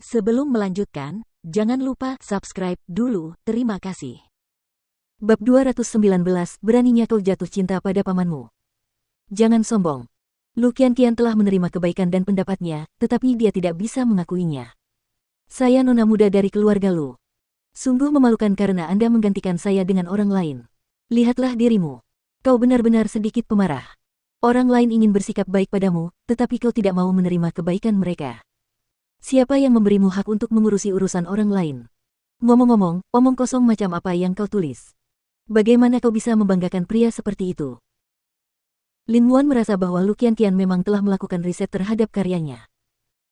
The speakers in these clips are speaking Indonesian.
Sebelum melanjutkan, jangan lupa subscribe dulu, terima kasih. Bab 219, beraninya kau jatuh cinta pada pamanmu. Jangan sombong. Lu Qianqian telah menerima kebaikan dan pendapatnya, tetapi dia tidak bisa mengakuinya. Saya nona muda dari keluarga Lu. Sungguh memalukan karena Anda menggantikan saya dengan orang lain. Lihatlah dirimu. Kau benar-benar sedikit pemarah. Orang lain ingin bersikap baik padamu, tetapi kau tidak mau menerima kebaikan mereka. Siapa yang memberimu hak untuk mengurusi urusan orang lain? Ngomong-ngomong, omong kosong macam apa yang kau tulis? Bagaimana kau bisa membanggakan pria seperti itu? Lin Muan merasa bahwa Lu Qianqian memang telah melakukan riset terhadap karyanya.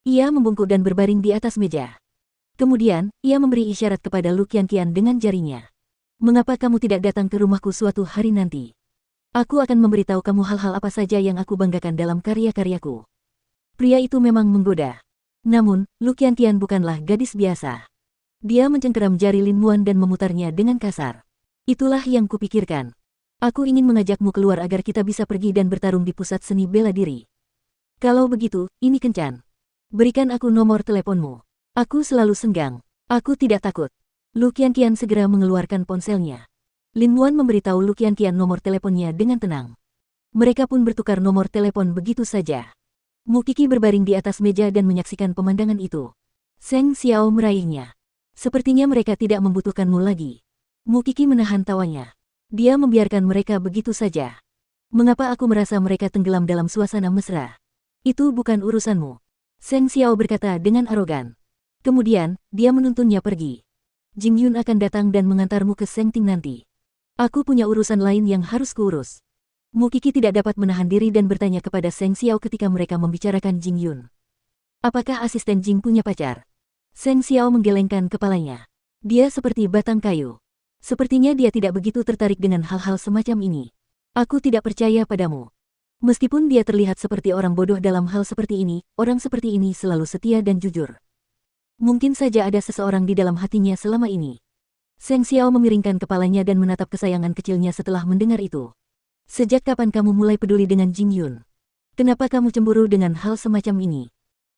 Ia membungkuk dan berbaring di atas meja. Kemudian, ia memberi isyarat kepada Lu Qianqian dengan jarinya. Mengapa kamu tidak datang ke rumahku suatu hari nanti? Aku akan memberitahu kamu hal-hal apa saja yang aku banggakan dalam karya-karyaku. Pria itu memang menggoda. Namun, Lu Qianqian bukanlah gadis biasa. Dia mencengkeram jari Lin Muan dan memutarnya dengan kasar. Itulah yang kupikirkan. Aku ingin mengajakmu keluar agar kita bisa pergi dan bertarung di pusat seni bela diri. Kalau begitu, ini kencan. Berikan aku nomor teleponmu. Aku selalu senggang. Aku tidak takut. Lu Qianqian segera mengeluarkan ponselnya. Lin Muan memberitahu Lu Qianqian nomor teleponnya dengan tenang. Mereka pun bertukar nomor telepon begitu saja. Mu Qiki berbaring di atas meja dan menyaksikan pemandangan itu. Seng Xiao meraihnya. Sepertinya mereka tidak membutuhkanmu lagi. Mu Qiki menahan tawanya. Dia membiarkan mereka begitu saja. Mengapa aku merasa mereka tenggelam dalam suasana mesra? Itu bukan urusanmu. Seng Xiao berkata dengan arogan. Kemudian, dia menuntunnya pergi. Jing Yun akan datang dan mengantarmu ke Seng Ting nanti. Aku punya urusan lain yang harus kuurus. Mu Qiki tidak dapat menahan diri dan bertanya kepada Seng Xiao ketika mereka membicarakan Jing Yun. Apakah asisten Jing punya pacar? Seng Xiao menggelengkan kepalanya. Dia seperti batang kayu. Sepertinya dia tidak begitu tertarik dengan hal-hal semacam ini. Aku tidak percaya padamu. Meskipun dia terlihat seperti orang bodoh dalam hal seperti ini, orang seperti ini selalu setia dan jujur. Mungkin saja ada seseorang di dalam hatinya selama ini. Seng Xiao memiringkan kepalanya dan menatap kesayangan kecilnya setelah mendengar itu. Sejak kapan kamu mulai peduli dengan Jing Yun? Kenapa kamu cemburu dengan hal semacam ini?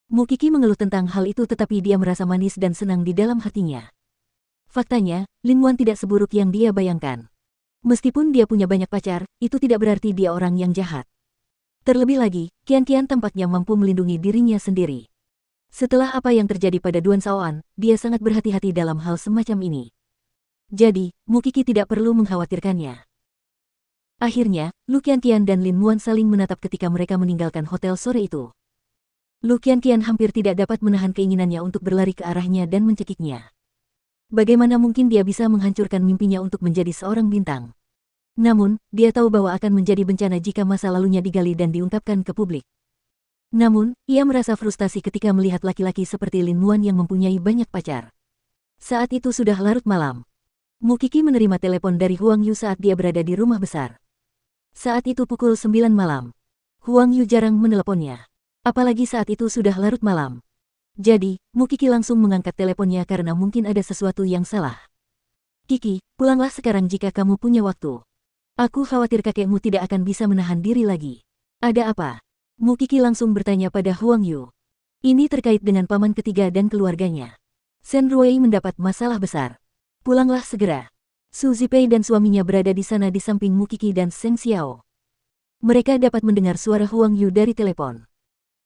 Mu Qiki mengeluh tentang hal itu tetapi dia merasa manis dan senang di dalam hatinya. Faktanya, Lin Muan tidak seburuk yang dia bayangkan. Meskipun dia punya banyak pacar, itu tidak berarti dia orang yang jahat. Terlebih lagi, Qianqian tampaknya mampu melindungi dirinya sendiri. Setelah apa yang terjadi pada Duan Shaoan, dia sangat berhati-hati dalam hal semacam ini. Jadi, Mu Qiki tidak perlu mengkhawatirkannya. Akhirnya, Lu Qianqian dan Lin Muan saling menatap ketika mereka meninggalkan hotel sore itu. Lu Qianqian hampir tidak dapat menahan keinginannya untuk berlari ke arahnya dan mencekiknya. Bagaimana mungkin dia bisa menghancurkan mimpinya untuk menjadi seorang bintang? Namun, dia tahu bahwa akan menjadi bencana jika masa lalunya digali dan diungkapkan ke publik. Namun, ia merasa frustasi ketika melihat laki-laki seperti Lin Muan yang mempunyai banyak pacar. Saat itu sudah larut malam. Mu Qiki menerima telepon dari Huang Yu saat dia berada di rumah besar. Saat itu pukul 9 malam. Huang Yu jarang meneleponnya. Apalagi saat itu sudah larut malam. Jadi, Mu Qiki langsung mengangkat teleponnya karena mungkin ada sesuatu yang salah. Qiki, pulanglah sekarang jika kamu punya waktu. Aku khawatir kakekmu tidak akan bisa menahan diri lagi. Ada apa? Mu Qiki langsung bertanya pada Huang Yu. Ini terkait dengan paman ketiga dan keluarganya. Shen Ruwei mendapat masalah besar. Pulanglah segera. Su Zipei dan suaminya berada di sana di samping Mu Qiki dan Seng Xiao. Mereka dapat mendengar suara Huang Yu dari telepon.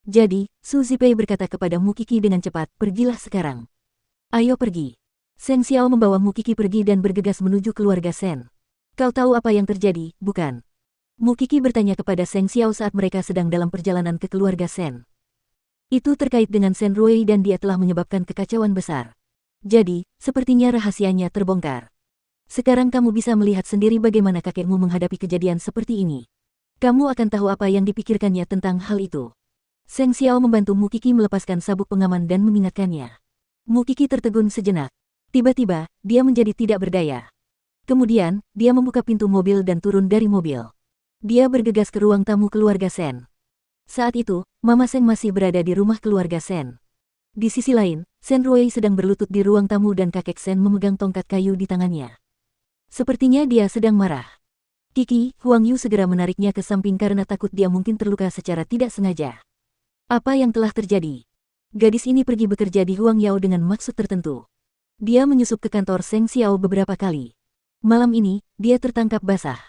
Jadi, Su Zipei berkata kepada Mu Qiki dengan cepat, pergilah sekarang. Ayo pergi. Seng Xiao membawa Mu Qiki pergi dan bergegas menuju keluarga Shen. Kau tahu apa yang terjadi, bukan? Mu Qiki bertanya kepada Seng Xiao saat mereka sedang dalam perjalanan ke keluarga Shen. Itu terkait dengan Shen Ruwei dan dia telah menyebabkan kekacauan besar. Jadi, sepertinya rahasianya terbongkar. Sekarang kamu bisa melihat sendiri bagaimana kakekmu menghadapi kejadian seperti ini. Kamu akan tahu apa yang dipikirkannya tentang hal itu. Seng Xiao membantu Mu Qiki melepaskan sabuk pengaman dan mengingatkannya. Mu Qiki tertegun sejenak. Tiba-tiba, dia menjadi tidak berdaya. Kemudian, dia membuka pintu mobil dan turun dari mobil. Dia bergegas ke ruang tamu keluarga Shen. Saat itu, Mama Seng masih berada di rumah keluarga Shen. Di sisi lain, Shen Ruwei sedang berlutut di ruang tamu dan kakek Shen memegang tongkat kayu di tangannya. Sepertinya dia sedang marah. Qiki, Huang Yu segera menariknya ke samping karena takut dia mungkin terluka secara tidak sengaja. Apa yang telah terjadi? Gadis ini pergi bekerja di Huang Yao dengan maksud tertentu. Dia menyusup ke kantor Seng Xiao beberapa kali. Malam ini, dia tertangkap basah.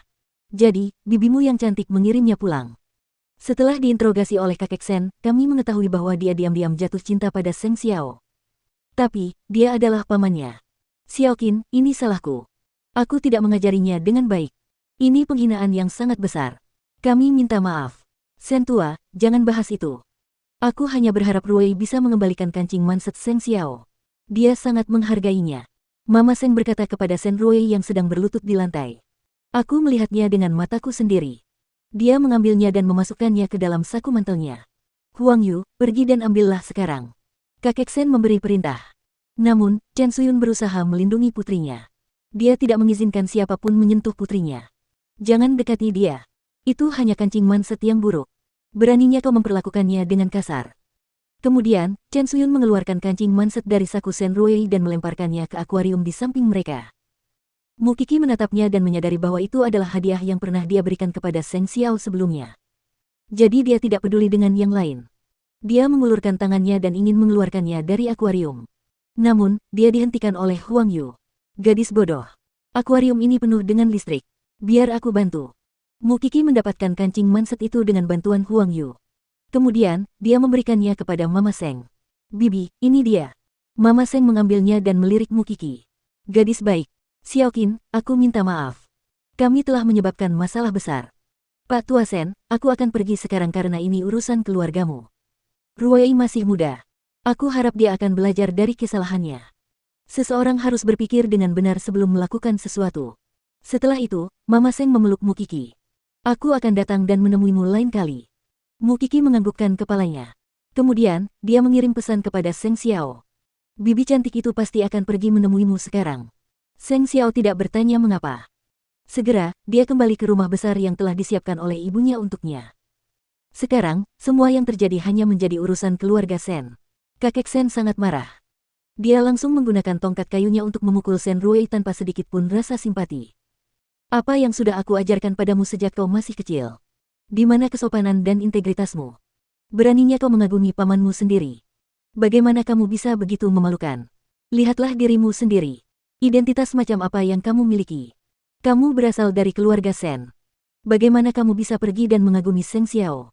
Jadi, bibimu yang cantik mengirimnya pulang. Setelah diinterogasi oleh kakek Sen, kami mengetahui bahwa dia diam-diam jatuh cinta pada Seng Xiao. Tapi, dia adalah pamannya. Xiaoqin, ini salahku. Aku tidak mengajarinya dengan baik. Ini penghinaan yang sangat besar. Kami minta maaf. Sen tua, jangan bahas itu. Aku hanya berharap Ruei bisa mengembalikan kancing manset Seng Xiao. Dia sangat menghargainya. Mama Seng berkata kepada Sen Ruei yang sedang berlutut di lantai. Aku melihatnya dengan mataku sendiri. Dia mengambilnya dan memasukkannya ke dalam saku mantelnya. Huang Yu, pergi dan ambillah sekarang. Kakek Sen memberi perintah. Namun, Chen Suyun berusaha melindungi putrinya. Dia tidak mengizinkan siapapun menyentuh putrinya. Jangan dekati dia. Itu hanya kancing manset yang buruk. Beraninya kau memperlakukannya dengan kasar. Kemudian, Chen Suyun mengeluarkan kancing manset dari saku Sen Ruei dan melemparkannya ke akuarium di samping mereka. Mu Qi menatapnya dan menyadari bahwa itu adalah hadiah yang pernah dia berikan kepada Seng Xiao sebelumnya. Jadi dia tidak peduli dengan yang lain. Dia mengulurkan tangannya dan ingin mengeluarkannya dari akuarium. Namun, dia dihentikan oleh Huang Yu. Gadis bodoh. Akuarium ini penuh dengan listrik. Biar aku bantu. Mu Qi mendapatkan kancing manset itu dengan bantuan Huang Yu. Kemudian, dia memberikannya kepada Mama Seng. Bibi, ini dia. Mama Seng mengambilnya dan melirik Mu Qi. Gadis baik. Xiaoqin, aku minta maaf. Kami telah menyebabkan masalah besar. Pak Tua Sen, aku akan pergi sekarang karena ini urusan keluargamu. Ruei masih muda. Aku harap dia akan belajar dari kesalahannya. Seseorang harus berpikir dengan benar sebelum melakukan sesuatu. Setelah itu, Mama Seng memeluk Mu Qi. Aku akan datang dan menemuimu lain kali. Mu Qi menganggukkan kepalanya. Kemudian, dia mengirim pesan kepada Seng Xiao. Bibi cantik itu pasti akan pergi menemuimu sekarang. Seng Xiao tidak bertanya mengapa. Segera, dia kembali ke rumah besar yang telah disiapkan oleh ibunya untuknya. Sekarang, semua yang terjadi hanya menjadi urusan keluarga Sen. Kakek Sen sangat marah. Dia langsung menggunakan tongkat kayunya untuk memukul Sen Ruei tanpa sedikit pun rasa simpati. Apa yang sudah aku ajarkan padamu sejak kau masih kecil? Di mana kesopanan dan integritasmu? Beraninya kau mengagumi pamanmu sendiri. Bagaimana kamu bisa begitu memalukan? Lihatlah dirimu sendiri. Identitas macam apa yang kamu miliki? Kamu berasal dari keluarga Sen. Bagaimana kamu bisa pergi dan mengagumi Seng Xiao?